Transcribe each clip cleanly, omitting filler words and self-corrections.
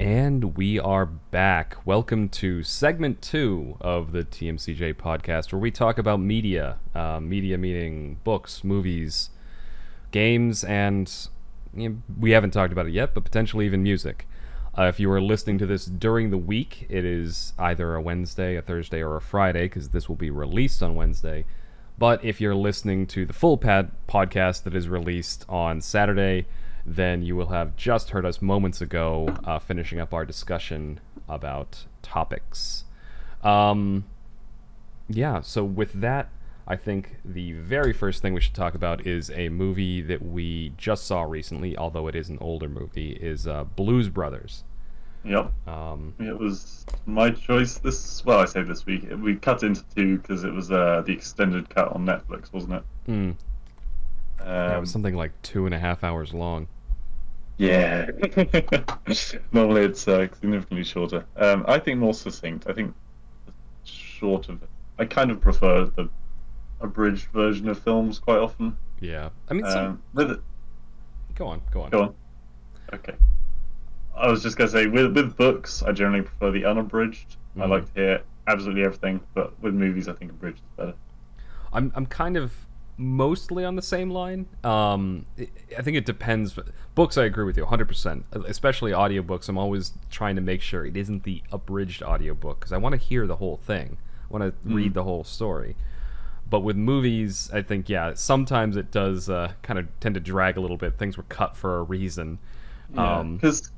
And we are back. Welcome to segment 2 of the TMCJ Podcast, where we talk about media. Media meaning books, movies, games, and we haven't talked about it yet, but potentially even music. If you are listening to this during the week, it is either a Wednesday, a Thursday, or a Friday, because this will be released on Wednesday. But if you're listening to the full podcast that is released on Saturday, then you will have just heard us moments ago finishing up our discussion about topics. So with that, I think the very first thing we should talk about is a movie that we just saw recently, although it is an older movie, is Blues Brothers. Yep. It was my choice I say this week. We cut into 2 because it was the extended cut on Netflix, wasn't it? It was something like 2.5 hours long. Yeah. Normally it's significantly shorter. I think more succinct. I think I kind of prefer the abridged version of films quite often. Yeah. I mean, Go on. Go on. Okay. I was just going to say, with books, I generally prefer the unabridged. I like to hear absolutely everything, but with movies, I think abridged is better. I'm kind of mostly on the same line. I think it depends. Books, I agree with you 100%. Especially audiobooks, I'm always trying to make sure it isn't the abridged audiobook, because I want to hear the whole thing. I want to read the whole story. But with movies, I think, sometimes it does kind of tend to drag a little bit. Things were cut for a reason. Because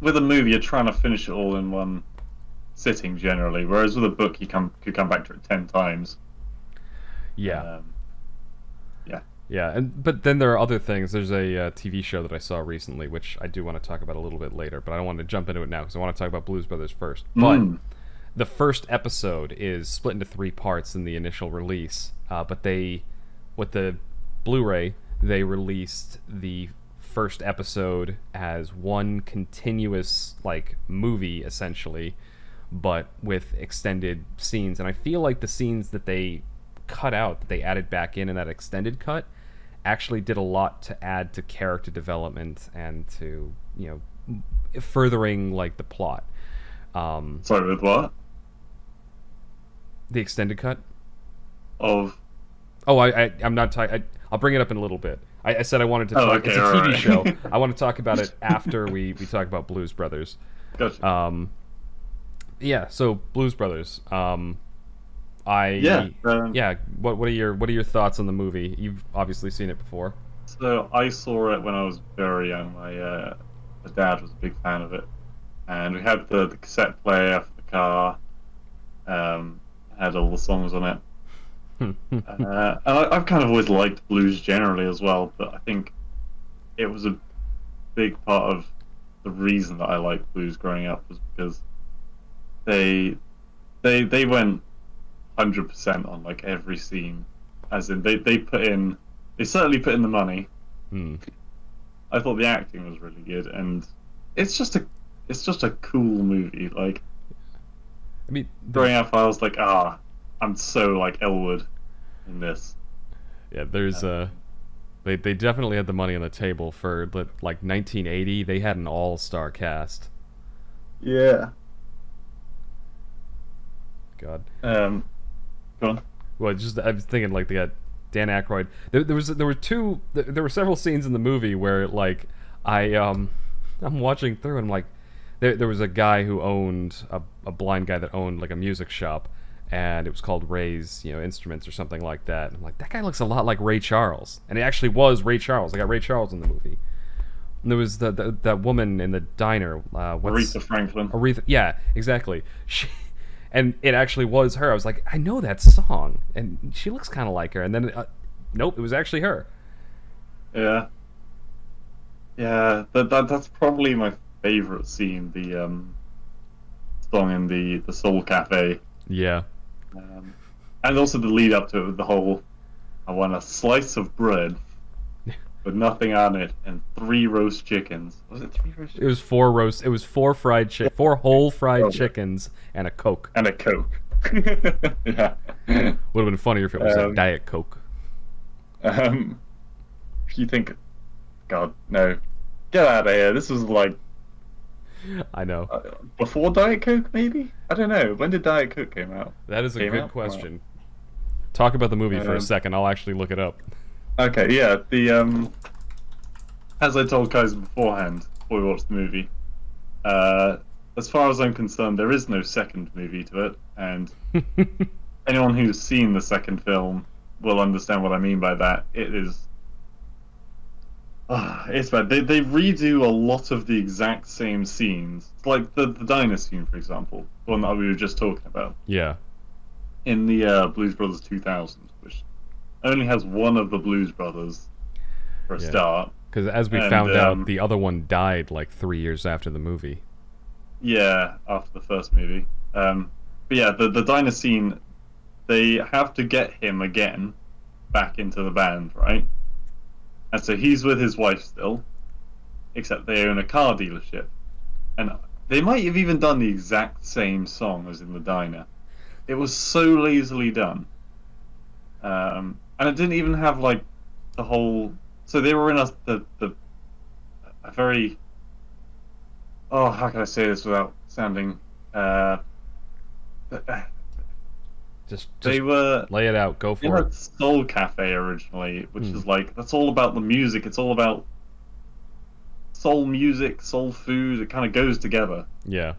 with a movie, you're trying to finish it all in one sitting generally, whereas with a book, you could come back to it 10 times. Yeah. But then there are other things. There's a TV show that I saw recently, which I do want to talk about a little bit later, but I don't want to jump into it now because I want to talk about Blues Brothers first. But the first episode is split into 3 parts in the initial release, but with the Blu-ray, they released the first episode as one continuous movie essentially, but with extended scenes. And I feel like the scenes that they cut out, that they added back in that extended cut, actually did a lot to add to character development and to furthering the plot. Sorry, with what? The extended cut of I'm not I'll bring it up in a little bit. I said I wanted to talk. Okay, it's a TV right. show. I want to talk about it after we talk about Blues Brothers. Gotcha. So Blues Brothers. What are your thoughts on the movie? You've obviously seen it before. So I saw it when I was very young. My dad was a big fan of it, and we had the cassette player for the car. Had all the songs on it. And I've kind of always liked blues generally as well, but I think it was a big part of the reason that I liked blues growing up was because they went 100% on every scene, as in they certainly put in the money. I thought the acting was really good, and it's just a cool movie. I mean, growing up, I was like, I'm so Elwood in this. Yeah, there's they definitely had the money on the table for 1980. They had an all-star cast. Yeah. God. Go on. Well, I was thinking they got Dan Aykroyd. There were several scenes in the movie where I'm watching through and there was a guy who owned a blind guy that owned a music shop, and it was called Ray's Instruments or something like that. And I'm like, that guy looks a lot like Ray Charles, and it actually was Ray Charles. I got Ray Charles in the movie. And there was that woman in the diner. Aretha Franklin. Aretha, yeah, exactly. And it actually was her. I was like, I know that song, and she looks kind of like her. And then, nope, it was actually her. Yeah. Yeah, that's probably my favorite scene. The song in the Soul Cafe. Yeah. And also the lead up to it with the whole, I want a slice of bread with nothing on it and 3 roast chickens. Was it 3 roast chickens? It was 4 roast. It was 4 whole fried chickens and a Coke. And a Coke. Yeah. Would have been funnier if it was a Diet Coke. If you think, God, no, get out of here. This was I know. Before Diet Coke, maybe? I don't know. When did Diet Coke came out? That is a Came good out? question. Talk about the movie for a Um, second. I'll actually look it up. okay, yeah. The as I told Kaiser beforehand, before we watched the movie, uh, as far as I'm concerned, there is no second movie to it, and anyone who's seen the second film will understand what I mean by that. It is. It's bad. They redo a lot of the exact same scenes. It's like the Dynasty scene, for example, the one that we were just talking about. Yeah. In the Blues Brothers 2000, which only has one of the Blues Brothers for a start. Because as we found out, the other one died like 3 years after the movie. Yeah, after the first movie. But yeah, the Dinah scene, they have to get him again back into the band, right? And so he's with his wife still, except they own a car dealership. And they might have even done the exact same song as in the diner. It was so lazily done. And it didn't even have like the whole. So they were in a very. Oh, how can I say this without sounding? Just They were lay it out. Go in for a it. soul cafe originally, which is like that's all about the music. It's all about soul music, soul food. It kind of goes together. Yeah.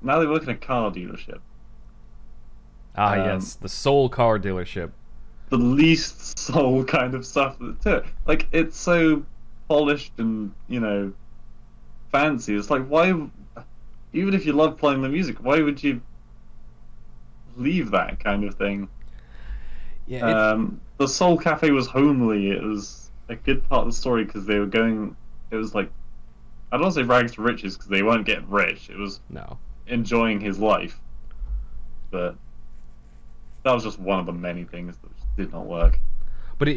Now they work in a car dealership. Yes, the Soul car dealership. The least soul kind of stuff to it. Like it's so polished and fancy. It's like why, even if you love playing the music, why would you leave that kind of thing? Yeah. The Soul Cafe was homely. It was a good part of the story because they were going. It was like I don't want to say rags to riches because they weren't getting rich. It was enjoying his life, but that was just one of the many things that did not work. But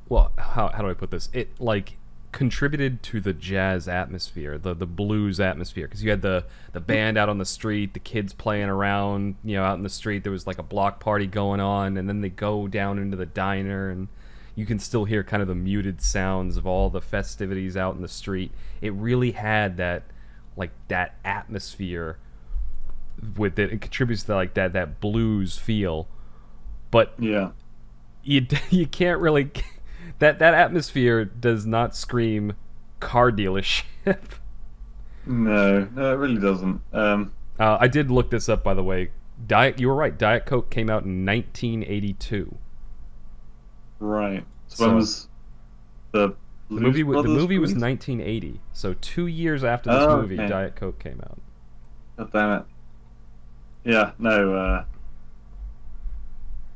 well, how do I put this? It like contributed to the jazz atmosphere, the blues atmosphere, because you had the band out on the street, the kids playing around, out in the street. There was like a block party going on, and then they go down into the diner, and you can still hear kind of the muted sounds of all the festivities out in the street. It really had that atmosphere with it. It contributes to like that blues feel, but yeah, you can't really. That atmosphere does not scream car dealership. No, it really doesn't. I did look this up, by the way. You were right. Diet Coke came out in 1982. Right. So when was the movie? The movie was released? 1980. So 2 years after this movie, okay. Diet Coke came out. God damn it. Yeah. No.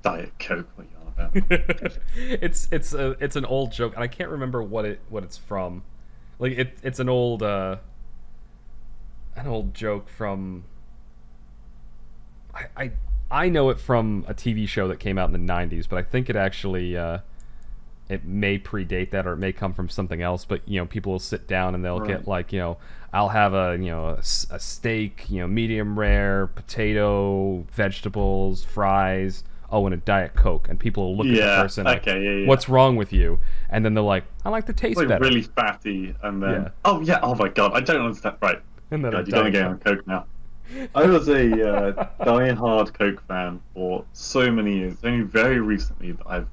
Diet Coke. What are you on about? It's an old joke, and I can't remember what it's from. Like it's an old joke from. I know it from a TV show that came out in the 90s, but I think it actually it may predate that, or it may come from something else. But people will sit down and they'll get like I'll have a steak, medium rare, potato, vegetables, fries. Oh, and a Diet Coke, and people will look at the person like, what's wrong with you? And then they're like, I like the taste better. Really fatty, and then oh my god, I don't understand. Right, and then God, you're going to get on Coke now. I was a die-hard Coke fan for so many years. Only very recently that I've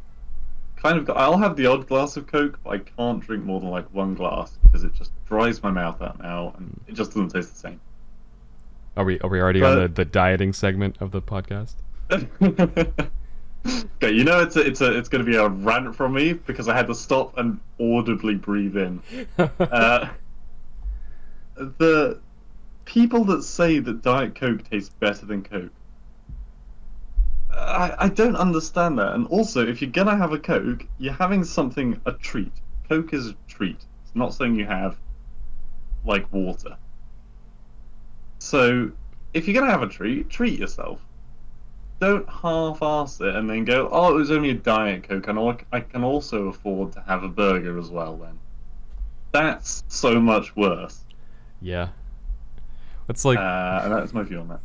kind of got. I'll have the odd glass of Coke, but I can't drink more than like one glass because it just dries my mouth out now, and it just doesn't taste the same. Are we already on the dieting segment of the podcast? Okay, it's going to be a rant from me because I had to stop and audibly breathe in. The people that say that Diet Coke tastes better than Coke, I don't understand that. And also, if you're gonna have a Coke, you're having something a treat. Coke is a treat. It's not something you have like water. So, if you're gonna have a treat yourself. Don't half-ass it and then go, oh, it was only a Diet Coke, and I can also afford to have a burger as well then. That's so much worse. Yeah. It's like... and that's my view on that.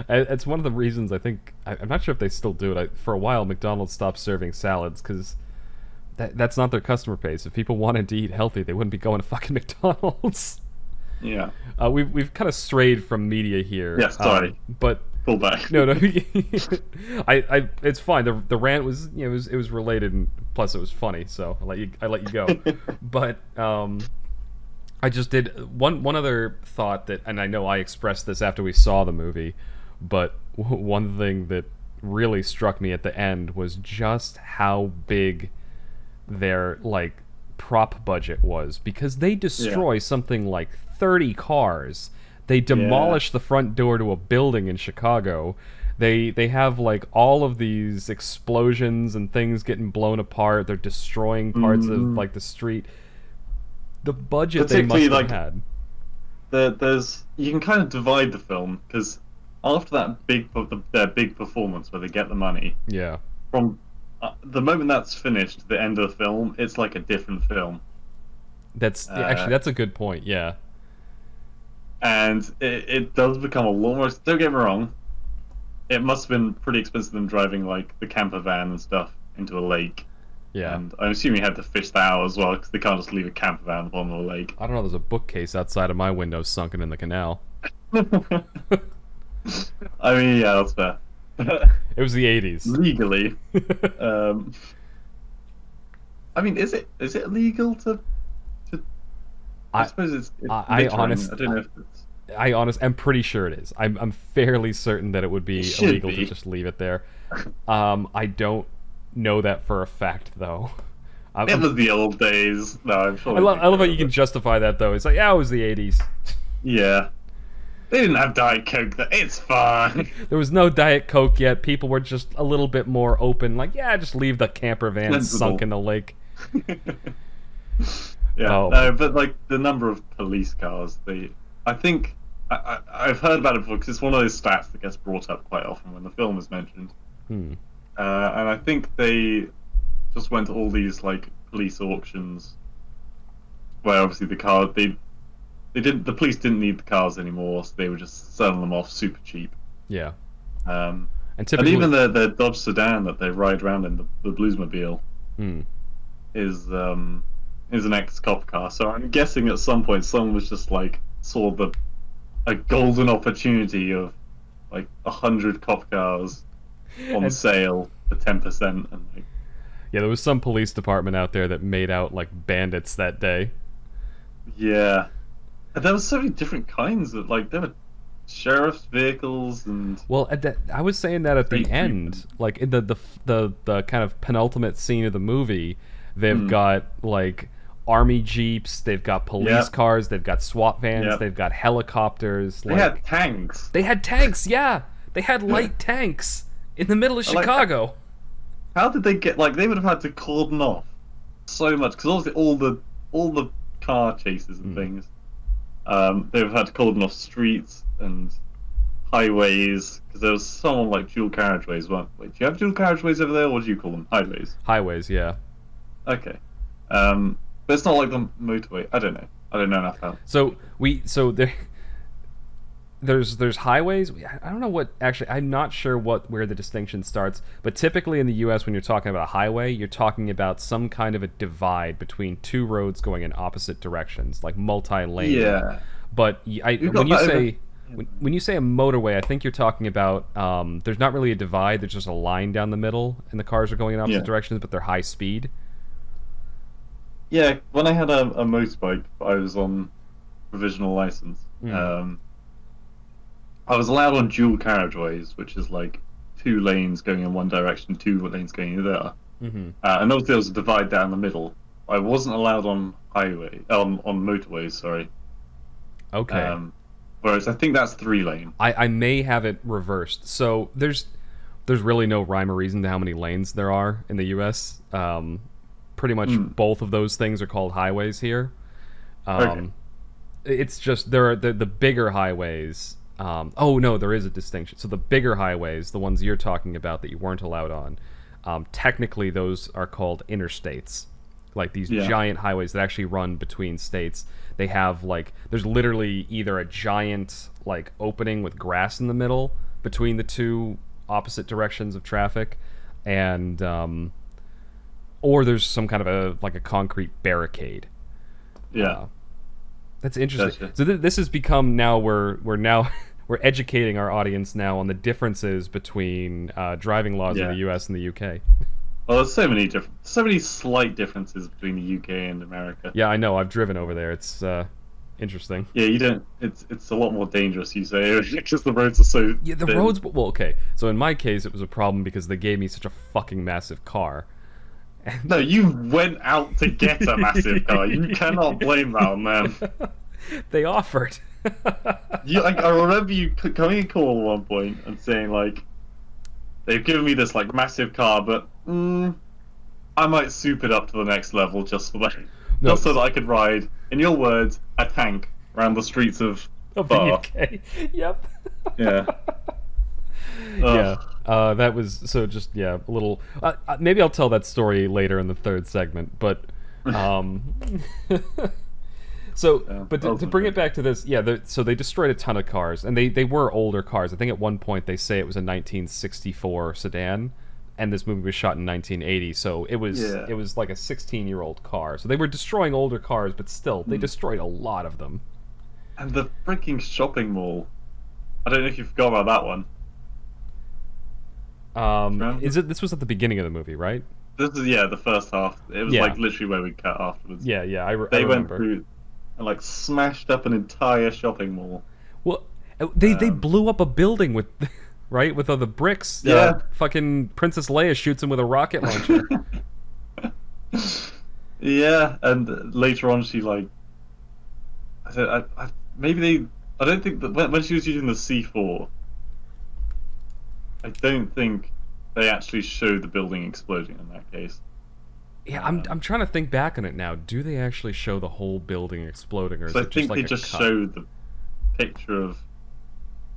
It's one of the reasons I think... I'm not sure if they still do it. For a while, McDonald's stopped serving salads because that's not their customer base. If people wanted to eat healthy, they wouldn't be going to fucking McDonald's. Yeah. We've kind of strayed from media here. Yeah, sorry. But Pull back. no. It's fine. The rant was, it was related, and plus it was funny, so I let you go. But I just did one other thought that, and I know I expressed this after we saw the movie, but one thing that really struck me at the end was just how big their prop budget was, because they destroy something like 30 cars. They demolish the front door to a building in Chicago. They have all of these explosions and things getting blown apart. They're destroying parts of the street. The budget they must have had. There's you can kind of divide the film, because after their big performance where they get the money, from the moment that's finished to the end of the film, it's like a different film. Actually that's a good point. Yeah. And it does become a lot more. Don't get me wrong, it must have been pretty expensive them driving the camper van and stuff into a lake. Yeah. And I'm assuming you had to fish that out as well, because they can't just leave a camper van upon the lake. I don't know. There's a bookcase outside of my window sunken in the canal. I mean, yeah, that's fair. It was the 80s. Legally. I mean, is it legal to? I suppose it's I honestly, I don't know if it's... I'm pretty sure it is. I'm fairly certain that it would be illegal to just leave it there. I don't know that for a fact, though. It was the old days. No, I'm sure. I love how you can justify that, though. It's it was the 80s. Yeah. They didn't have Diet Coke. It's fine. There was no Diet Coke yet. People were just a little bit more open. Just leave the camper van sunk in the lake. Yeah, no, but the number of police cars, I think I've heard about it before, because it's one of those stats that gets brought up quite often when the film is mentioned. And I think they just went to all these police auctions, where obviously the police didn't need the cars anymore, so they were just selling them off super cheap. Yeah. And even the Dodge sedan that they ride around in, the Bluesmobile, is an ex-cop car. So I'm guessing at some point someone was just saw a golden opportunity of 100 cop cars on sale for 10%, and there was some police department out there that made out like bandits that day. Yeah, and there was so many different kinds of there were sheriff's vehicles and I was saying that at the end, in the kind of penultimate scene of the movie, they've got army jeeps, they've got police cars, they've got SWAT vans, they've got helicopters. They had tanks. They had tanks, yeah. They had light tanks in the middle of Chicago. How did they get they would have had to cordon off so much, because obviously all the car chases and things, they would have had to cordon off streets and highways, because there was someone dual carriageways. Wait, do you have dual carriageways over there, or what do you call them? Highways. Highways, yeah. Okay. But it's not like the motorway. I don't know enough about. There's highways. I don't know what, actually, I'm not sure where the distinction starts, but typically in the US, when you're talking about a highway, you're talking about some kind of a divide between two roads going in opposite directions, multi-lane. Yeah. But when you say a motorway, I think you're talking about there's not really a divide, there's just a line down the middle and the cars are going in opposite directions, but they're high speed. Yeah, when I had a motorbike, I was on provisional license. I was allowed on dual carriageways, which is 2 lanes going in one direction, 2 lanes going in the other. And obviously there was a divide down the middle. I wasn't allowed on motorways, sorry. Okay. Whereas I think that's 3 lane. I may have it reversed. So there's really no rhyme or reason to how many lanes there are in the US. Pretty much both of those things are called highways here. Okay. It's just there are the bigger highways. No, there is a distinction. So the bigger highways, the ones you're talking about that you weren't allowed on, technically those are called interstates. These giant highways that actually run between states. They have there's literally either a giant opening with grass in the middle between the two opposite directions of traffic, and or there's some kind of a concrete barricade. Yeah. That's interesting. Gotcha. So this has become now we're now we're educating our audience now on the differences between driving laws in the U.S. and the U.K. Well, there's so many slight differences between the UK and America. Yeah, I know. I've driven over there. It's interesting. Yeah, you don't. It's a lot more dangerous, you say, because the roads are so. Yeah, the thin. roads. Well, okay. So in my case, it was a problem because they gave me such a fucking massive car. No, you went out to get a massive car. You cannot blame that on them. They offered. I remember you coming in call at one point and saying like, they've given me this like massive car, but I might soup it up to the next level just for that, just so that I could ride, in your words, a tank around the streets of the UK. Yep. Yeah. Yeah. That was so just a little. Maybe I'll tell that story later in the third segment, but to bring it back to this, so they destroyed a ton of cars, and they were older cars. I think at one point they say it was a 1964 sedan, and this movie was shot in 1980, so it was like a 16-year-old car. So they were destroying older cars, but still, they destroyed a lot of them. And the freaking shopping mall. I don't know if you forgot about that one. This was at the beginning of the movie, right? This is the first half. It was like literally where we cut afterwards. Yeah, I remember. They went through and like smashed up an entire shopping mall. Well, they blew up a building with, right, with all the bricks. Yeah. Fucking Princess Leia shoots him with a rocket launcher. Yeah, and later on she like, I don't think that when she was using the C4. I don't think they actually showed the building exploding in that case. Yeah, I'm trying to think back on it now. Do they actually show the whole building exploding, or is it just like a cut? I think they just showed the picture of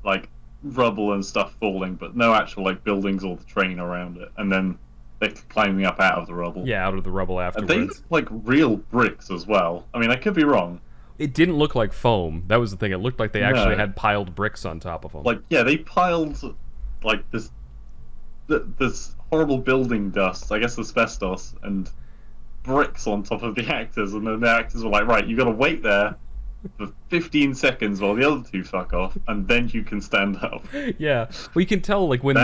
like rubble and stuff falling, but no actual like buildings or the train around it, and then they're climbing up out of the rubble. Yeah, out of the rubble afterwards. And they look like real bricks as well. I mean, I could be wrong. It didn't look like foam. That was the thing. It looked like they actually had piled bricks on top of them. Like, yeah, they piled like this horrible building dust, I guess asbestos, and bricks on top of the actors, and then the actors were like, right, you gotta wait there for 15 seconds while the other two fuck off, and then you can stand up. Yeah, well, you can tell, like, when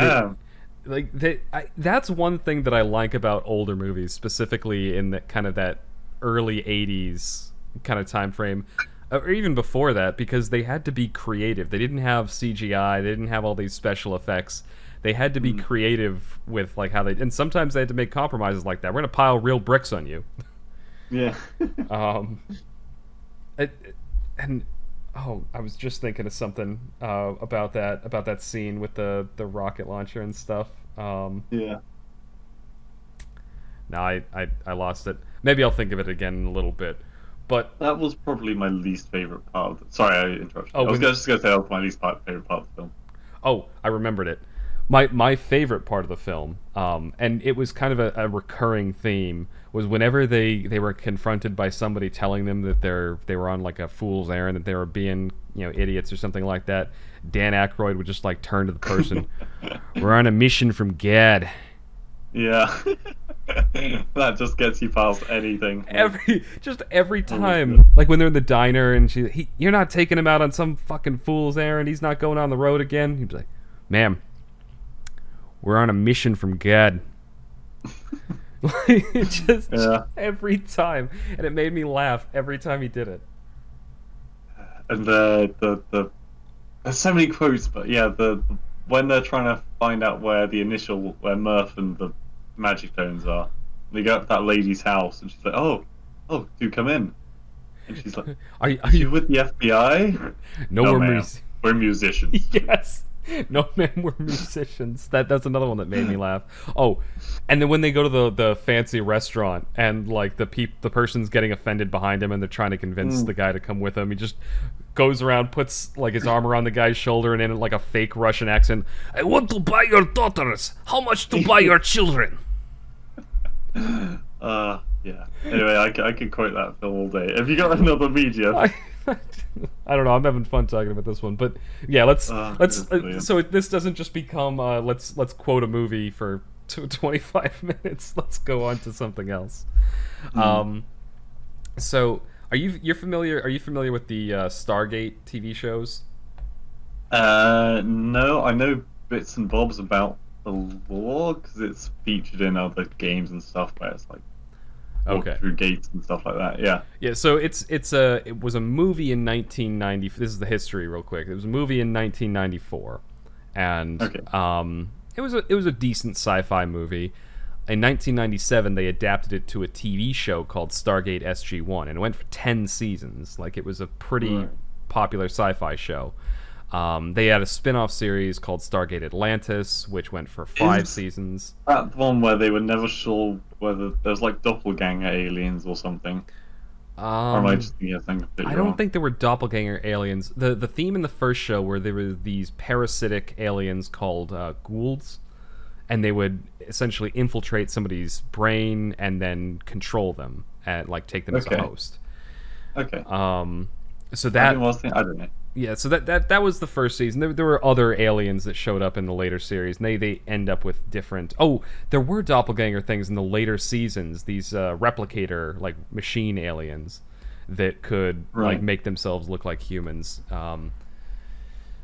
that's one thing that I like about older movies, specifically in that kind of that early 80s kind of time frame, or even before that, because they had to be creative. They didn't have CGI, they didn't have all these special effects. They had to be creative with like how and sometimes they had to make compromises like that. We're gonna pile real bricks on you. Yeah. I was just thinking of something about that scene with the rocket launcher and stuff. Yeah. No, I lost it. Maybe I'll think of it again in a little bit. But that was probably my least favorite part of it. Sorry, I interrupted. I was just going to say that was my favorite part of the film. Oh, I remembered it. My favorite part of the film, and it was kind of a recurring theme, was whenever they were confronted by somebody telling them that they were on like a fool's errand, that they were being idiots or something like that. Dan Aykroyd would just like turn to the person, "We're on a mission from God." Yeah. That just gets you past anything. Every time, like when they're in the diner and you're not taking him out on some fucking fool's errand. He's not going on the road again. He'd be like, "Ma'am, we're on a mission from God." Every time, and it made me laugh every time he did it. And there's so many quotes, but yeah, when they're trying to find out where Murph and the magic tones are, they go up to that lady's house, and she's like, "Oh, do come in." And she's like, "Are you with the FBI?" No, ma'am. We're musicians. Yes. No, man, we're musicians. That's another one that made me laugh. Oh, and then when they go to the fancy restaurant and like the person's getting offended behind him and they're trying to convince the guy to come with him, he just goes around, puts like his arm around the guy's shoulder, and in like a fake Russian accent, "I want to buy your daughters. How much to buy your children?" Yeah. Anyway, I could quote that film all day. Have you got another media? I don't know. I'm having fun talking about this one, but yeah, let's. So this doesn't just become let's quote a movie for 25 minutes. Let's go on to something else. So you're familiar? Are you familiar with the Stargate TV shows? No, I know bits and bobs about the lore because it's featured in other games and stuff where it's like walk Okay. through gates and stuff like that. Yeah. Yeah, so it was a movie in 1990. This is the history, real quick. It was a movie in 1994, and Okay. it was a decent sci-fi movie. In 1997, they adapted it to a TV show called Stargate SG-1, and it went for 10 seasons. Like, it was a pretty Right. popular sci-fi show. They had a spin-off series called Stargate Atlantis, which went for 5 Is seasons. that the one where they were never sure whether there's like doppelganger aliens or something? Or am I just thinking of something completely I don't wrong? think there were doppelganger aliens. The theme in the first show where there were these parasitic aliens called ghouls, and they would essentially infiltrate somebody's brain and then control them and like take them as a Okay. host. Okay. So I that think I don't know. yeah, so that was the first season. There were other aliens that showed up in the later series, and they end up with different. Oh, there were doppelganger things in the later seasons. These replicator like machine aliens that could like Right. make themselves look like humans.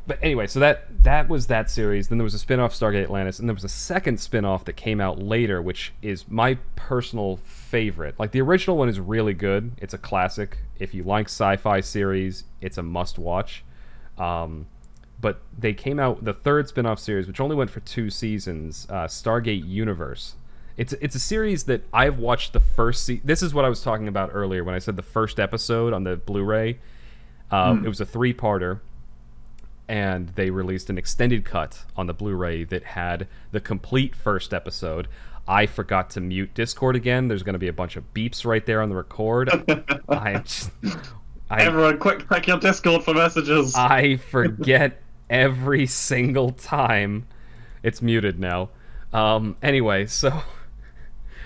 But anyway, so that was that series. Then there was a spin-off, Stargate Atlantis, and there was a second spin-off that came out later, which is my personal favorite. Like, the original one is really good. It's a classic. If you like sci-fi series, it's a must-watch. But they came out the third spin-off series, which only went for 2 seasons, Stargate Universe. It's a series that I've watched the first This is what I was talking about earlier when I said the first episode on the Blu-ray. It was a 3-parter, and they released an extended cut on the Blu-ray that had the complete first episode. I forgot to mute Discord again. There's going to be a bunch of beeps right there on the record. I Everyone, quick, check your Discord for messages. I forget every single time. It's muted now. Anyway, so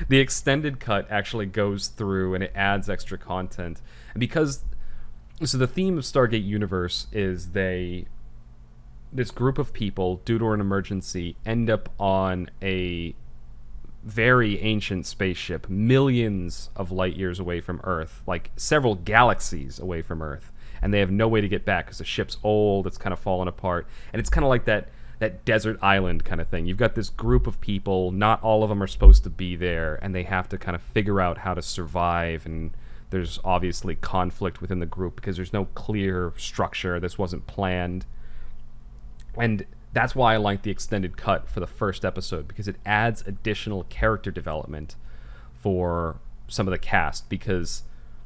the extended cut actually goes through and it adds extra content. And because so the theme of Stargate Universe is this group of people, due to an emergency, end up on a very ancient spaceship, millions of light years away from Earth, like several galaxies away from Earth, and they have no way to get back because the ship's old, it's kind of fallen apart, and it's kind of like that desert island kind of thing. You've got this group of people, not all of them are supposed to be there, and they have to kind of figure out how to survive, and there's obviously conflict within the group because there's no clear structure. This wasn't planned. And that's why I like the extended cut for the first episode, because it adds additional character development for some of the cast, because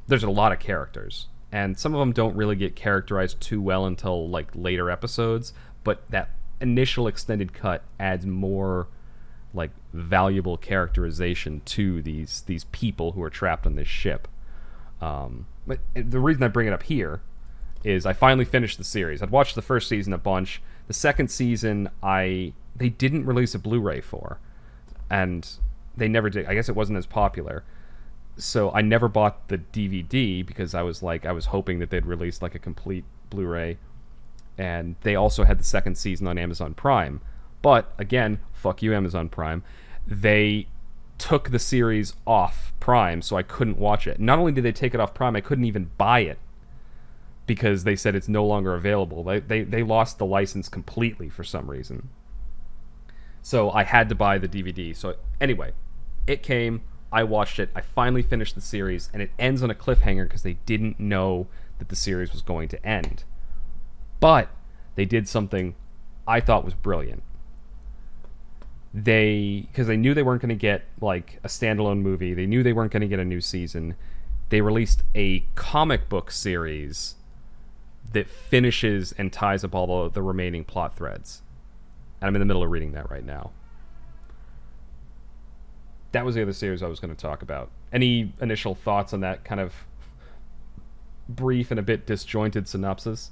there's a lot of characters, and some of them don't really get characterized too well until like later episodes, but that initial extended cut adds more like valuable characterization to these people who are trapped on this ship. But the reason I bring it up here is I finally finished the series. I'd watched the first season a bunch. The second season, they didn't release a Blu-ray for, and they never did. I guess it wasn't as popular, so I never bought the DVD because I was hoping that they'd release like a complete Blu-ray, and they also had the second season on Amazon Prime. But again, fuck you, Amazon Prime. They took the series off Prime, so I couldn't watch it. Not only did they take it off Prime, I couldn't even buy it, because they said it's no longer available. They lost the license completely for some reason. So I had to buy the DVD. So anyway, it came, I watched it, I finally finished the series, and it ends on a cliffhanger because they didn't know that the series was going to end. But they did something I thought was brilliant. Because they knew they weren't going to get like a standalone movie, they knew they weren't going to get a new season, they released a comic book series that finishes and ties up all the remaining plot threads. And I'm in the middle of reading that right now. That was the other series I was going to talk about. Any initial thoughts on that kind of brief and a bit disjointed synopsis?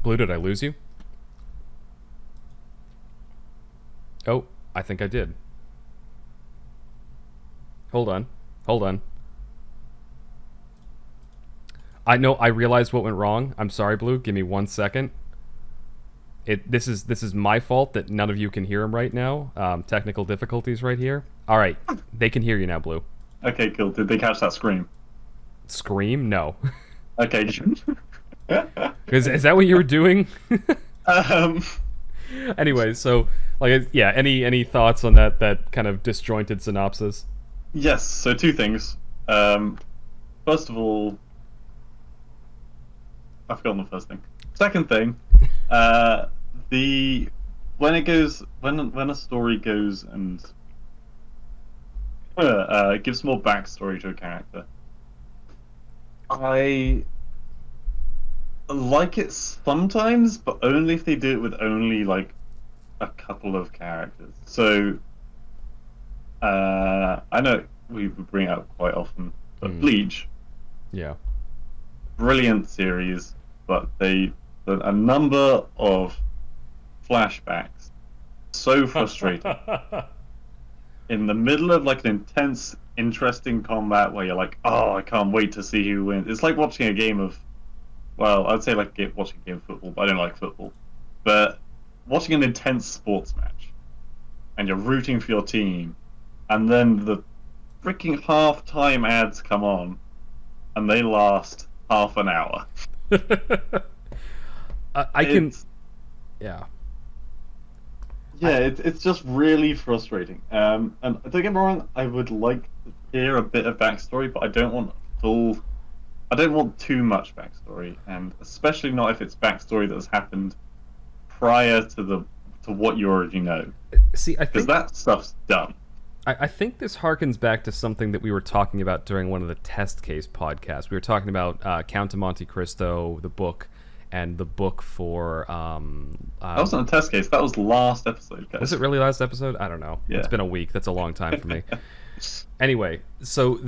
Blue, did I lose you? Oh, I think I did. Hold on. I know, I realized what went wrong. I'm sorry, Blue. Give me 1 second. This is my fault that none of you can hear him right now. Technical difficulties right here. All right, they can hear you now, Blue. Okay, cool. Did they catch that scream? Scream? No. Okay. Is that what you were doing? um, Anyway, so like, yeah. Any thoughts on that kind of disjointed synopsis? yes. So two things. First of all, I've forgotten the first thing. Second thing, the when it goes when a story goes and gives more backstory to a character, I like it sometimes, but only if they do it with only like a couple of characters. So I know we bring it up quite often, but Bleach, Yeah. brilliant series, but a number of flashbacks, so frustrating. In the middle of like an intense, interesting combat where you're like, oh, I can't wait to see who wins. It's like watching a game of, well, I'd say like watching a game of football, but I don't like football. But watching an intense sports match, and you're rooting for your team, and then the freaking half-time ads come on, and they last half an hour. I can. Yeah. Yeah, it's just really frustrating. And don't get me wrong, I would like to hear a bit of backstory, but I don't want too much backstory, and especially not if it's backstory that has happened prior to what you already know. See, I Because think that stuff's done. I think this harkens back to something that we were talking about during one of the test case podcasts. We were talking about Count of Monte Cristo, the book, and the book for That wasn't a test case. That was last episode, guys. was it really last episode? I don't know. Yeah. It's been a week. That's a long time for me. Anyway, so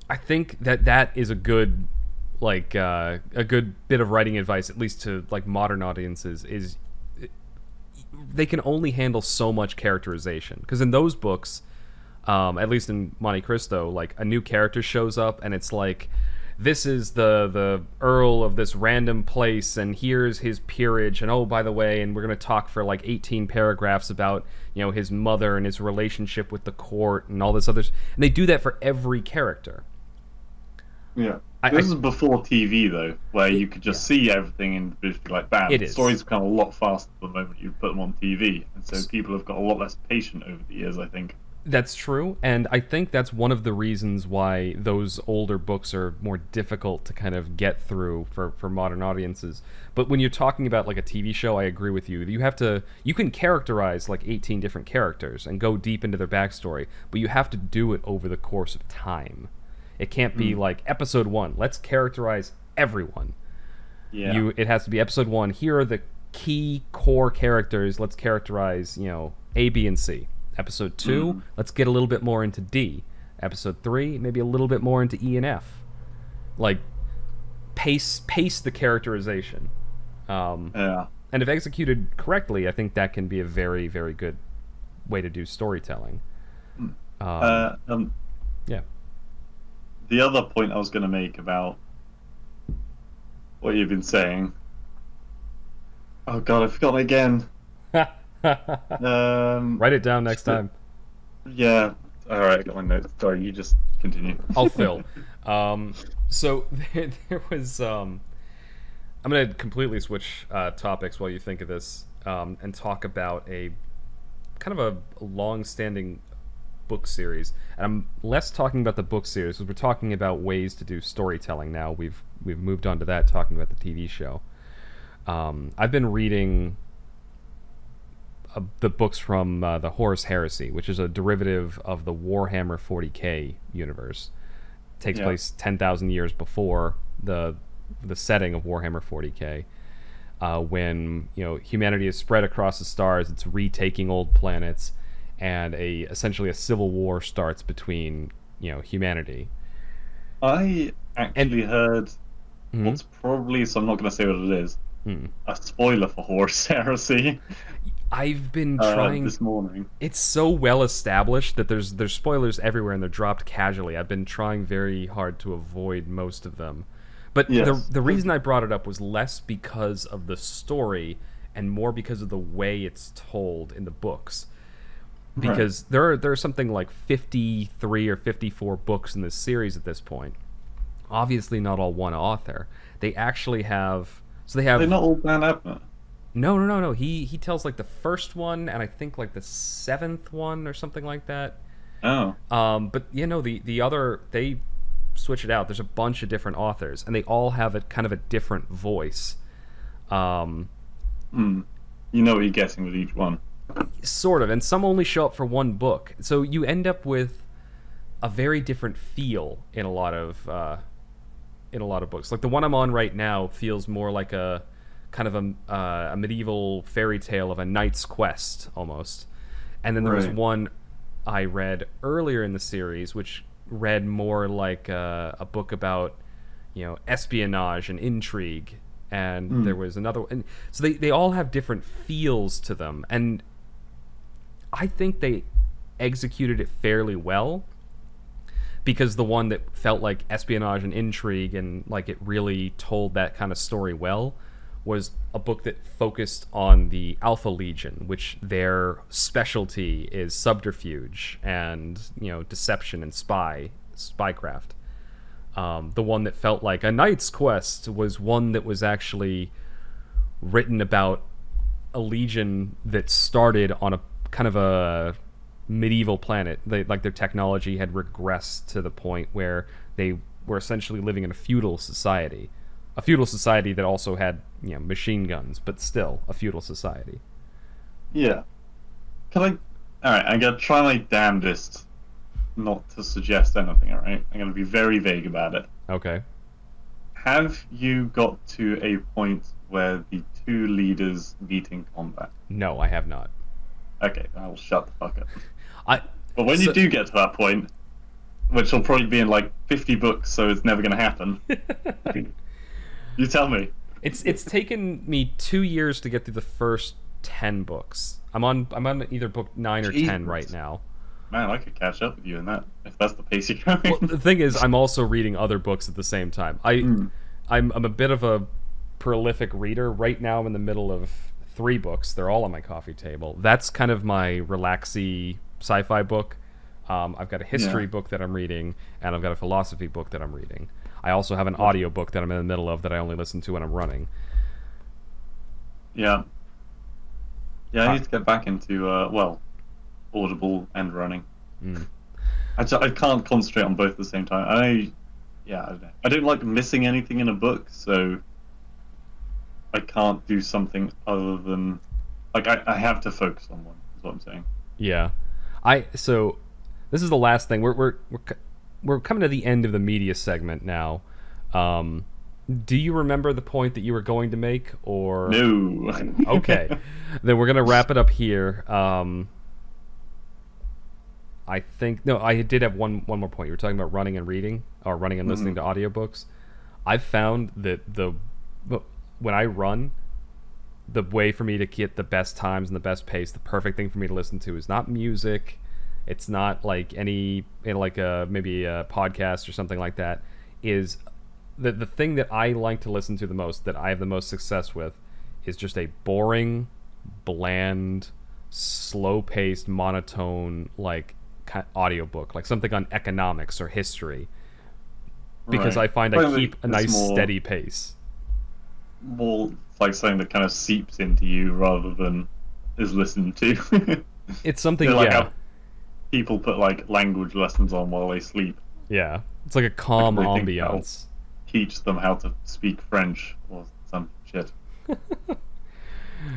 I think that is a good a good bit of writing advice, at least to like modern audiences, is they can only handle so much characterization, because in those books, at least in Monte Cristo, like a new character shows up and it's like, this is the Earl of this random place, and here's his peerage, and oh, by the way, and we're going to talk for like 18 paragraphs about, you know, his mother and his relationship with the court and all this other, and they do that for every character. Yeah. This is before TV, though, where you could just see everything and be like, bam. It is. Stories become a lot faster the moment you put them on TV, and so people have got a lot less patient over the years, I think. That's true, and I think that's one of the reasons why those older books are more difficult to kind of get through for modern audiences. But when you're talking about like a TV show, I agree with you. You can characterize like 18 different characters and go deep into their backstory, but you have to do it over the course of time. It can't be like episode 1, let's characterize everyone. Yeah. It has to be episode 1, here are the key core characters, let's characterize, you know, A, B, and C. Episode 2, let's get a little bit more into D. Episode 3, maybe a little bit more into E and F. Like, pace the characterization. Yeah. And if executed correctly, I think that can be a very, very good way to do storytelling. Yeah. The other point I was going to make about what you've been saying. Oh god, I forgot it again. Write it down next time. Yeah. Alright, I got my notes. Sorry, you just continue. I'll fill. So there was... I'm going to completely switch topics while you think of this, and talk about a kind of a long-standing book series. And I'm less talking about the book series, because we're talking about ways to do storytelling now. We've moved on to that, talking about the TV show. I've been reading the books from the Horus Heresy, which is a derivative of the Warhammer 40k universe. It takes place 10,000 years before the setting of Warhammer 40k, when, you know, humanity is spread across the stars. It's retaking old planets, and essentially a civil war starts between, you know, humanity. I actually heard what's probably, so I'm not going to say what it is, a spoiler for Horus Heresy. I've been trying this morning. It's so well established that there's spoilers everywhere, and they're dropped casually. I've been trying very hard to avoid most of them. But the reason I brought it up was less because of the story and more because of the way it's told in the books. because there are something like 53 or 54 books in this series at this point. Obviously, not all one author. They actually have. So they have. They're not all Dan Abnett. No. He tells like the first one, and I think like the seventh one or something like that. Oh. But the other, they switch it out. There's a bunch of different authors, and they all have a kind of a different voice. You know what you're getting with each one. Sort of, and some only show up for one book, so you end up with a very different feel in a lot of books. Like the one I'm on right now feels more like a kind of a medieval fairy tale of a knight's quest almost. And then there was one I read earlier in the series which read more like a book about espionage and intrigue. And there was another, and so they all have different feels to them, and I think they executed it fairly well, because the one that felt like espionage and intrigue and like it really told that kind of story well was a book that focused on the Alpha Legion, which their specialty is subterfuge and deception and spycraft. The one that felt like a knight's quest was one that was actually written about a legion that started on a kind of a medieval planet. Their technology had regressed to the point where they were essentially living in a feudal society that also had machine guns, but still a feudal society. Yeah. All right, I'm gonna try my damnedest not to suggest anything, alright? I'm going to be very vague about it. Okay. Have you got to a point where the two leaders meet in combat? No, I have not. Okay, I will shut the fuck up. But when you do get to that point, which will probably be in like 50 books, so it's never going to happen, you tell me. It's taken me 2 years to get through the first 10 books. I'm on either book 9 or 10 right now. Man, I could catch up with you in that, if that's the pace you're going. Well, the thing is, I'm also reading other books at the same time. I'm a bit of a prolific reader. Right now I'm in the middle of 3 books. They're all on my coffee table. That's kind of my relaxy sci-fi book. I've got a history book that I'm reading, and I've got a philosophy book that I'm reading. I also have an audio book that I'm in the middle of that I only listen to when I'm running. Yeah. Yeah, I need to get back into, Audible and running. I can't concentrate on both at the same time. I don't know. I don't like missing anything in a book, so I can't do something other than I have to focus on one. Is what I'm saying. Yeah, so this is the last thing. We're coming to the end of the media segment now. Do you remember the point that you were going to make, or no? Okay, then we're gonna wrap it up here. I did have one more point. You were talking about running and reading, or running and listening to audiobooks. I've found that when I run, the way for me to get the best times and the best pace, the perfect thing for me to listen to is not music. It's not like maybe a podcast or something like that. Is the thing that I like to listen to the most, that I have the most success with, is just a boring, bland, slow-paced, monotone audiobook, like something on economics or history, because I find I keep a nice steady pace. More like something that kind of seeps into you rather than is listened to. It's something, how people put language lessons on while they sleep. Yeah, it's like a calm ambiance. Teach them how to speak French or some shit.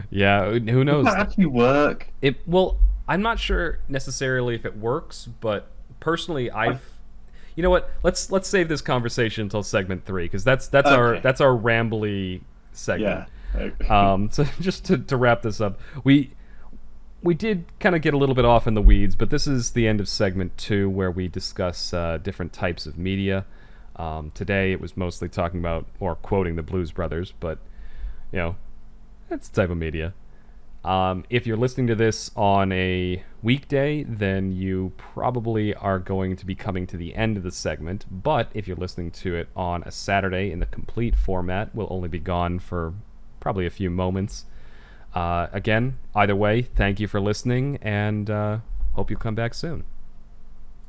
Yeah, who knows? Does that actually work? I'm not sure necessarily if it works, but personally, you know what? Let's save this conversation until segment 3, because that's our rambly segment. Yeah. Okay. So just to wrap this up, we did kind of get a little bit off in the weeds, but this is the end of segment 2, where we discuss different types of media. Today it was mostly talking about or quoting the Blues Brothers, but that's the type of media. If you're listening to this on a weekday, then you probably are going to be coming to the end of the segment. But if you're listening to it on a Saturday in the complete format, we'll only be gone for probably a few moments. Again, either way, thank you for listening, and hope you come back soon.